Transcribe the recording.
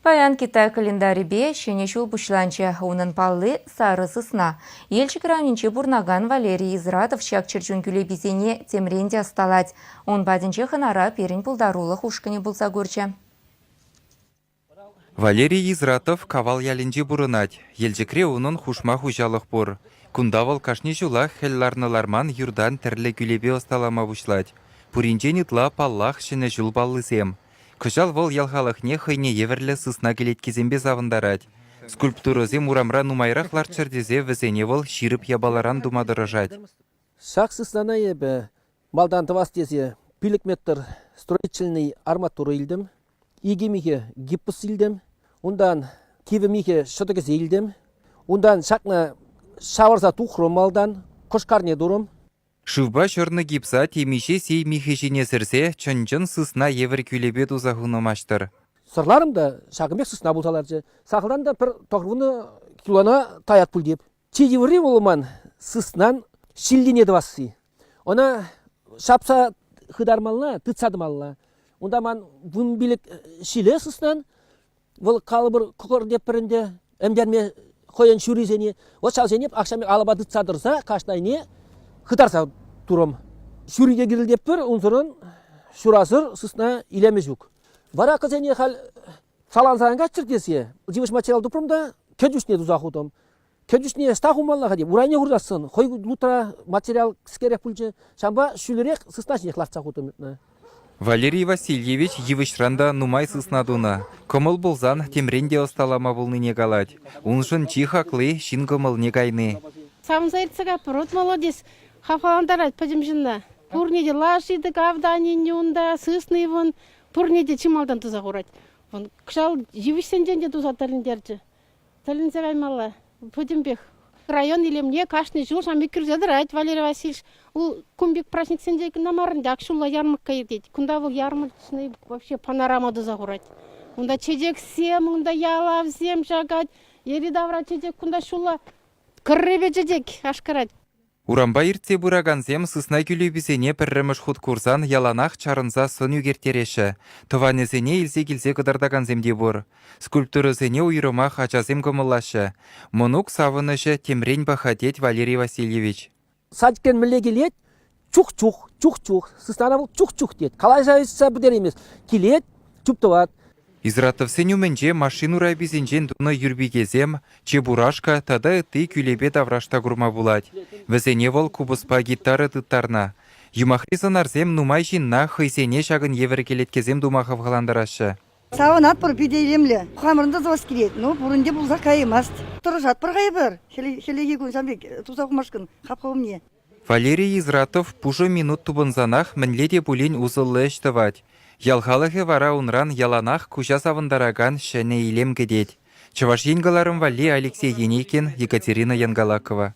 Паян Китай календари бе шенешул бушланча унын паллы сары сысна. Елчик ранинче бурнаган Валерий Изратов шак черчун күлебизене темренде асталать. Он бадинче ханара перин пулдарулы хушкани булса көрче. Валерий Изратов кавал ялинче бурынать. Елчикре унын хушма хужалық бур. Кундавал кашни жулах хелларныларман юрдан тірлі күлебе осталама бушлать. Пуринче нитла паллах шене жул баллысем. Кышал вол ялхалықне хыйне еверлі сысна келеткезембе завындарать. Скульптурызе мурамра нумайрақлар чырдезе візене вол ширып ябаларан думадырыжать. Шақ сыснана ебі малдан тывас тезе пилікметтер строительный арматура илдім, игемихе гиппус илдім, ондан кевімихе шытыгыз илдім, ондан шақна шаварса тухрым малдан қошқарне дұрым. Шывба шырны гипса темеше сей михешіне сірсе, чынчын сысна евір күлебе дузағынымаштыр. Сырларым да шағымбек сысна бұлсаларчы. Сақылдан да бір тоғырыны килона таят бұл деп. Чедевірі олыман сыснан шилденеді басы. Она шапса хыдармалына, тұтсадымалына. Онда ман бұн білік шилі сыснан, бұл қалыбыр құқыр деп бірінде әмдерме қойын шүрезене. О шалзенеп ақшамек алаба тұтсадырса, қашнайне хыдарса турым. Шүриге кирилдеп бір, ұнсырын шурасыр сысна илеме жүк. Бара қызене хал салансаңға чіркесе, живыш материал дұпырымда кәдүшіне дұзақудым. Кәдүшіне стахумаллаға деп, урайне ұрдасын, қой лутра материал кіскерек бүлчі, шамба шүлерек сысна жинек лартсақудым. Валерий Васильевич евішранда нумай сыснадуна. Комыл болзан темренде осталама болны негалать. Уншын чихаклы шингымыл негайны. Самзайцыға пұрот молодец. Хафаландарать падимжинна. Пурнеде лашиды гавдани нюнда, сысны вон, пурнеде чималдан туза құрать. Вон кшал живишсенденде туза талиндерчі. Талинзе ваймалла, падимбех. Район илемне кашны жыл шамбек кірзедірать, Валерий Васильевич. Ол кумбек праздник сендегі намарында акшулла ярмарка едет. Кунда бұл ярмарчный вообще панорама туза құрать. Онда чедек сем, онда ялав сем жагать. Еридавра чедек, кунда шулла кірребе чедек ашқарать. Урамба иртсе бураганзем сысна күлебізене пірріміш худ курсан яланақ чарынза сын үгертереші. Тыванезене илсе келсе кыдардаганземде бур. Скульптурызене уйрыма хачазем кымылашы. Мұнук савынышы темрен бахатет Валерий Васильевич. Садиктен міле келет, чух-чух, сыснана бұл чух-чух дед. Қалай жайысса бұдер емес. Келет, чуптыват. Изратов сенюменже машину райбизенжен дуны юрбигезем, чебурашка тада ты күлебе даврашта гурма булать. Везене вол кубуспа гитары тыттарна. Юмахризан арзем нумай жинна хыйсене шагын евер келеткезем думахов ғаландарашы. Сауынат бір бедейлемлі. Қамырында завас келет. Ну, бұрынде бұлза қайымаст. Тұрышат бір қайбір. Хелеге күн самбек туза құмашқын. Қапқауым не? Валерий Изратов пужо минут тубынзанах мінледе бұлін узылы эштывать. Ялхалығы вара унран яланах кужа савындараган шәне илем кедет. Чаваш енгаларым Вали Алексей Еникин, Екатерина Янгалакова.